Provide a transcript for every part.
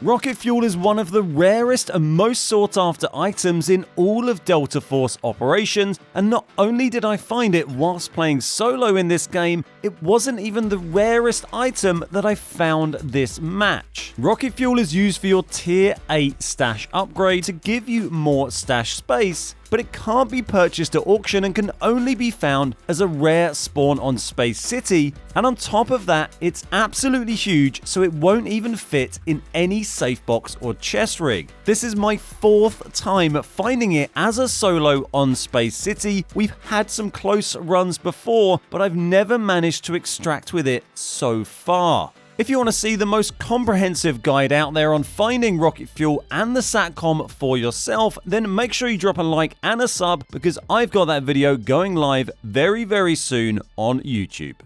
Rocket fuel is one of the rarest and most sought after items in all of Delta Force operations, and not only did I find it whilst playing solo in this game, it wasn't even the rarest item that I found this match. Rocket fuel is used for your tier 8 stash upgrade to give you more stash space, but it can't be purchased at auction and can only be found as a rare spawn on Space City, and on top of that, it's absolutely huge, so it won't even fit in any safe box or chest rig. This is my 4th time finding it as a solo on Space City. We've had some close runs before, but I've never managed to extract with it so far. If you want to see the most comprehensive guide out there on finding rocket fuel and the SATCOM for yourself, then make sure you drop a like and a sub, because I've got that video going live very, very soon on YouTube.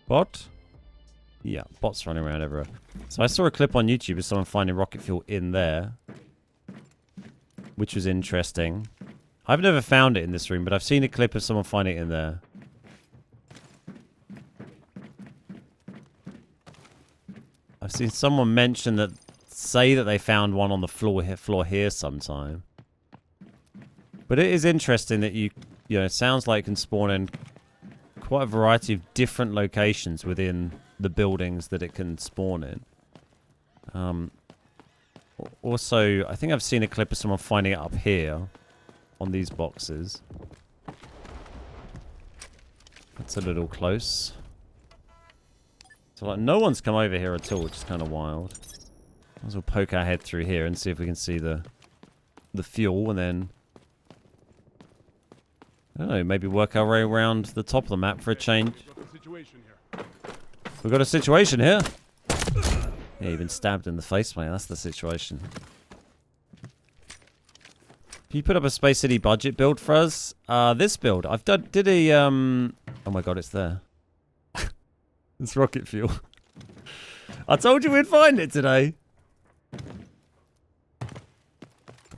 Bot? Yeah, bots running around everywhere. So I saw a clip on YouTube of someone finding rocket fuel in there, which was interesting. I've never found it in this room, but I've seen a clip of someone finding it in there. I've seen someone mention that, say that they found one on the floor here sometime. But it is interesting that you know, it sounds like it can spawn in quite a variety of different locations within the buildings that it can spawn in. Also, I think I've seen a clip of someone finding it up here on these boxes. That's a little close. So like, no one's come over here at all, which is kind of wild. Might as well poke our head through here and see if we can see the fuel, and then I don't know, maybe work our way around the top of the map for a change. We've got a situation here. Yeah, you've been stabbed in the face, mate. That's the situation. Can you put up a Space City budget build for us? This build, I've did a oh my god, it's there. It's rocket fuel. I told you we'd find it today.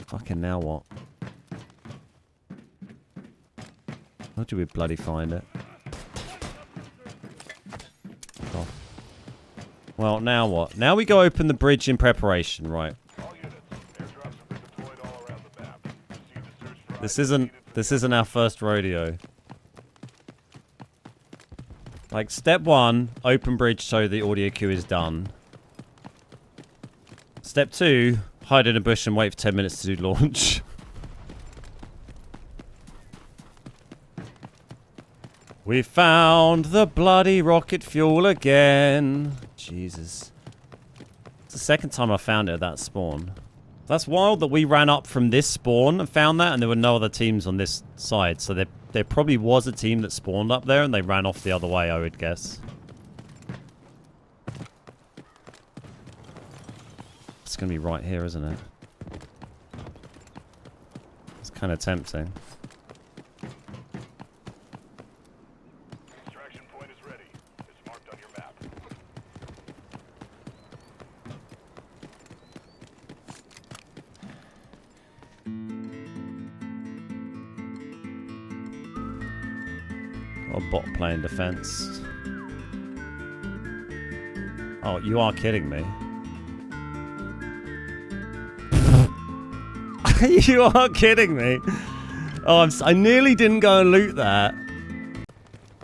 Fucking now what? How do we bloody find it? Oh. Well, now what? Now we go open the bridge in preparation, right? This isn't our first rodeo. Like, step 1, open bridge so the audio queue is done. Step 2, hide in a bush and wait for 10 minutes to do launch. We found the bloody rocket fuel again. Jesus. It's the second time I found it at that spawn. That's wild that we ran up from this spawn and found that, and there were no other teams on this side, so there probably was a team that spawned up there and they ran off the other way, I would guess. It's going to be right here, isn't it? It's kind of tempting. Extraction point is ready. It's marked on your map. Or bot playing defense. Oh, you are kidding me. You are kidding me. Oh, I nearly didn't go and loot that.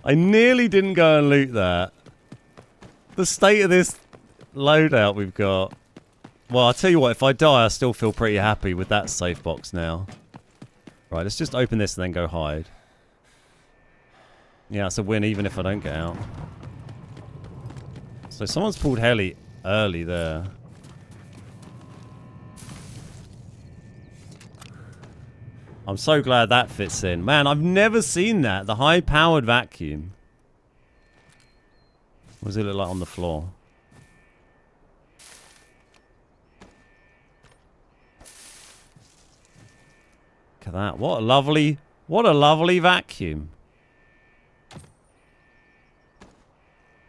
I nearly didn't go and loot that. The state of this loadout we've got. Well, I'll tell you what, if I die, I still feel pretty happy with that safe box now. Right, let's just open this and then go hide. Yeah, it's a win even if I don't get out. So someone's pulled heli early there. I'm so glad that fits in. Man, I've never seen that. The high-powered vacuum. What does it look like on the floor? Look at that. What a lovely vacuum.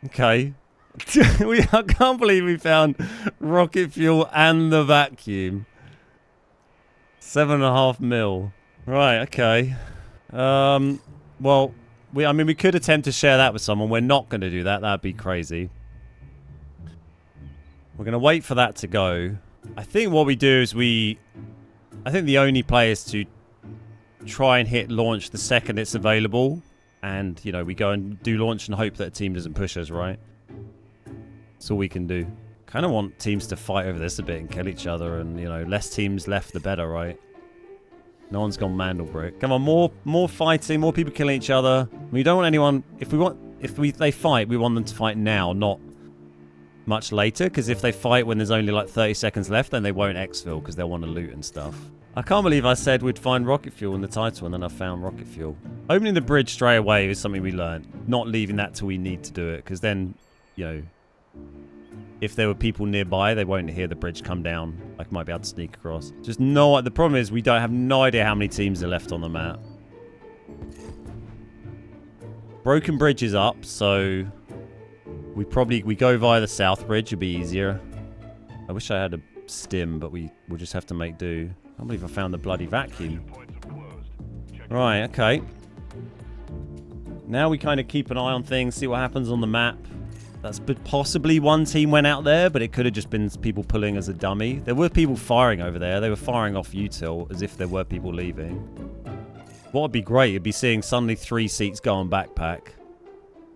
Okay. I can't believe we found rocket fuel and the vacuum. 7.5 mil. Right, okay. Well, we could attempt to share that with someone. We're not going to do that. That'd be crazy. We're going to wait for that to go. I think what we do is I think the only play is to try and hit launch the second it's available. And, you know, we go and do launch and hope that a team doesn't push us, right? That's all we can do. Kind of want teams to fight over this a bit and kill each other. And, you know, less teams left, the better, right? No one's gone Mandelbrick. Come on, more fighting, more people killing each other. We don't want anyone... If they fight, we want them to fight now, not much later. Because if they fight when there's only like 30 seconds left, then they won't exfil because they'll want to loot and stuff. I can't believe I said we'd find rocket fuel in the title and then I found rocket fuel. Opening the bridge straight away is something we learned. Not leaving that till we need to do it. Because then, you know, if there were people nearby, they won't hear the bridge come down. I might be able to sneak across. Just no... The problem is we don't have no idea how many teams are left on the map. Broken bridge is up, so we go via the south bridge. It'd be easier. I wish I had a stim, but we'll just have to make do. I can't believe I found the bloody vacuum. Right, okay. Now we kind of keep an eye on things, see what happens on the map. That's possibly one team went out there, but it could have just been people pulling as a dummy. There were people firing over there. They were firing off util as if there were people leaving. What would be great would be seeing suddenly 3 seats go on backpack.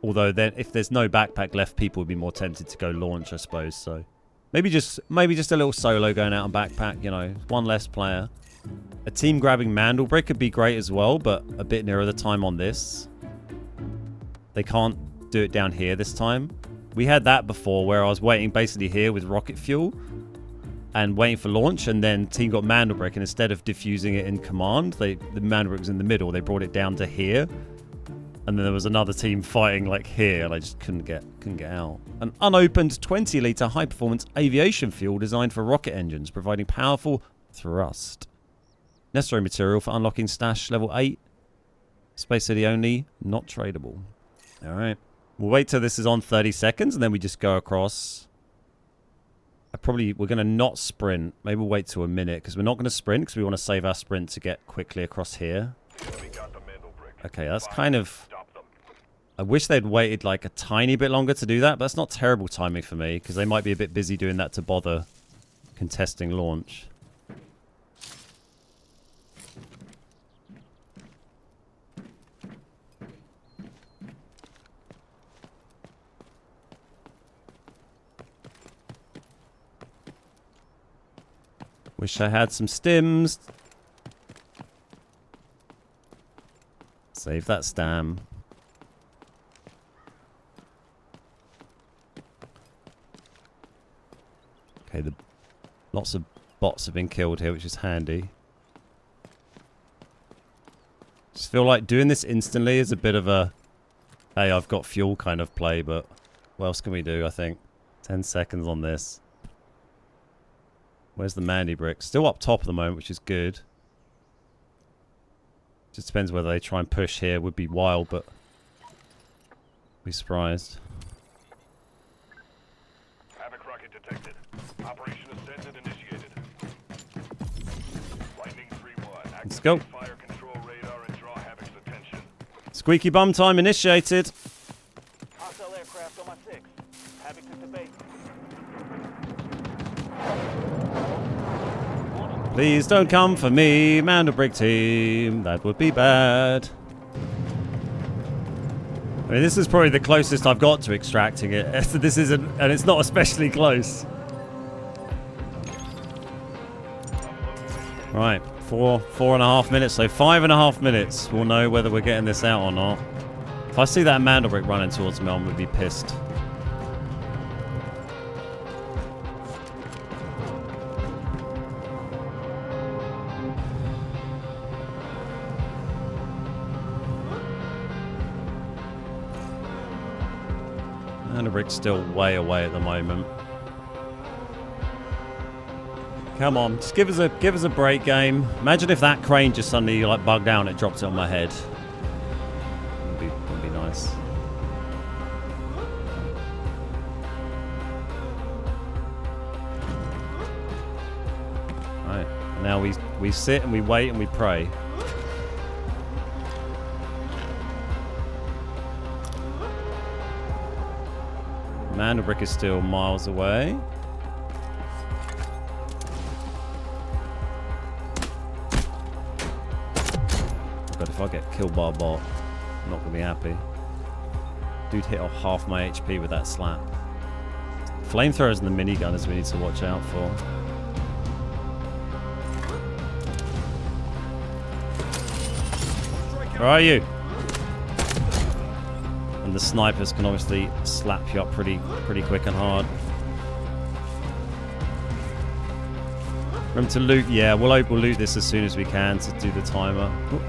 Although then, if there's no backpack left, people would be more tempted to go launch, I suppose. So maybe just a little solo going out on backpack. You know, one less player. A team grabbing Mandelbrick would be great as well, but a bit nearer the time on this. They can't do it down here this time. We had that before where I was waiting basically here with rocket fuel and waiting for launch, and then team got Mandelbrick, and instead of diffusing it in command, the Mandelbrick was in the middle. They brought it down to here, and then there was another team fighting like here, and I just couldn't get out. An unopened 20-litre high-performance aviation fuel designed for rocket engines, providing powerful thrust. Necessary material for unlocking stash level 8. Space City only, not tradable. All right. We'll wait till this is on 30 seconds, and then we just go across. We're going to not sprint. Maybe we'll wait till a minute, because we're not going to sprint, because we want to save our sprint to get quickly across here. Okay, that's kind of... I wish they'd waited like a tiny bit longer to do that, but that's not terrible timing for me, because they might be a bit busy doing that to bother contesting launch. Wish I had some stims. Save that stam. Okay, lots of bots have been killed here, which is handy. Just feel like doing this instantly is a bit of a, hey, I've got fuel kind of play, but what else can we do, I think? 10 seconds on this. Where's the Mandelbrick? Still up top at the moment, which is good. Just depends whether they try and push here. Would be wild, but be surprised. Havoc rocket detected. Operation Ascendant initiated. Lightning 3-1. Let's go. Fire control radar and draw Havoc's attention. Squeaky bum time initiated. Hostile aircraft on my 6. Havoc is the base. Please don't come for me, Mandelbrick team. That would be bad. I mean, this is probably the closest I've got to extracting it. This isn't, and it's not especially close. Right, 4.5 minutes, so 5.5 minutes. We'll know whether we're getting this out or not. If I see that Mandelbrick running towards me, I'm going to be pissed. Mandelbrick's still way away at the moment. Come on, just give us a break, game. Imagine if that crane just suddenly like bugged out and it dropped it on my head. Would be nice. Right, now we sit and we wait and we pray. Mandelbrick is still miles away. but if I get killed by a bot, I'm not going to be happy. Dude hit off half my HP with that slap. Flamethrowers and the minigunners we need to watch out for. Where are you? And the snipers can obviously slap you up pretty quick and hard. Remember to loot? Yeah, we'll loot this as soon as we can to do the timer. Ooh.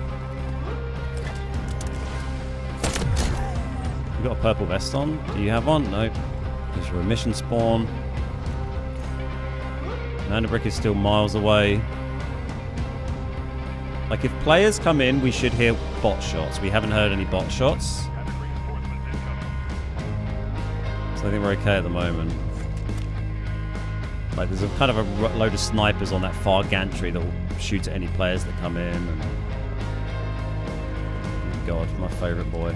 You got a purple vest on? Do you have one? Nope. There's your emission spawn. Mandabrick is still miles away. Like, if players come in, we should hear bot shots. We haven't heard any bot shots. So I think we're okay at the moment. Like, there's a kind of a load of snipers on that far gantry that will shoot at any players that come in. And... God, my favourite boy.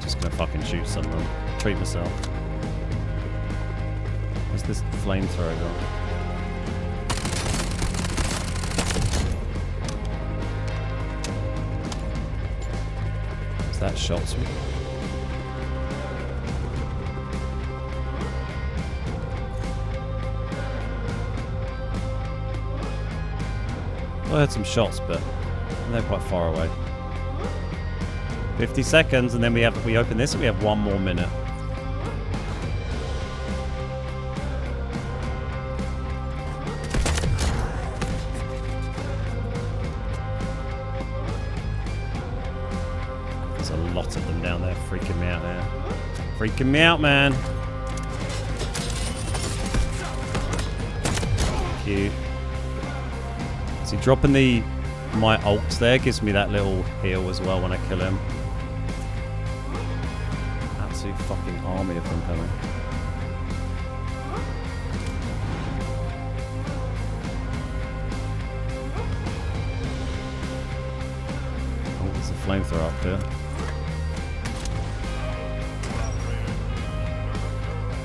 Just gonna fucking shoot someone. Treat myself. What's this flamethrower got? Is that shots? I heard some shots, but they're quite far away. 50 seconds, and then we open this, and we have 1 more minute. There's a lot of them down there, freaking me out there. Freaking me out, man. Cute. See, dropping my ult there gives me that little heal as well when I kill him. Absolute fucking army of them coming. Oh, there's a flamethrower up here.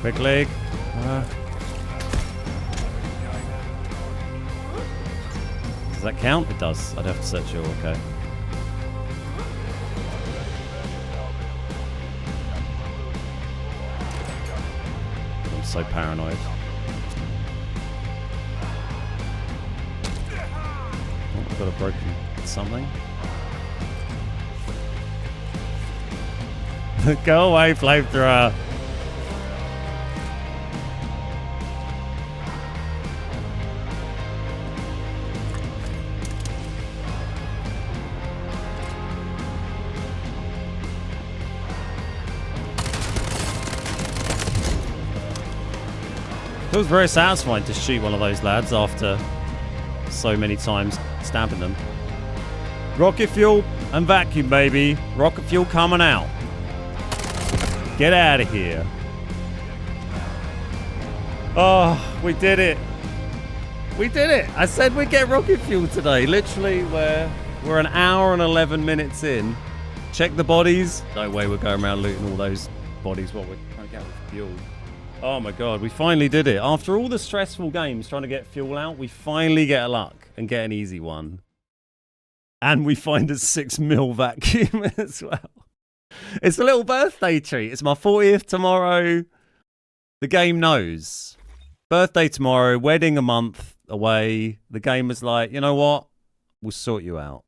Quickly. Does that count? It does. I'd have to search you. Okay. I'm so paranoid. Oh, I've got a broken something. Go away, flamethrower. It was very satisfying to shoot one of those lads after so many times stabbing them. Rocket fuel and vacuum, baby. Rocket fuel coming out. Get out of here. Oh, we did it. We did it. I said we'd get rocket fuel today. Literally, we're an hour and 11 minutes in. Check the bodies. No way we're going around looting all those bodies while we're trying to get fuel. Oh my god, we finally did it. After all the stressful games trying to get fuel out, we finally get a luck and get an easy one. And we find a 6 mil vacuum as well. It's a little birthday treat. It's my 40th tomorrow. The game knows. Birthday tomorrow, wedding a month away. The game is like, you know what? We'll sort you out.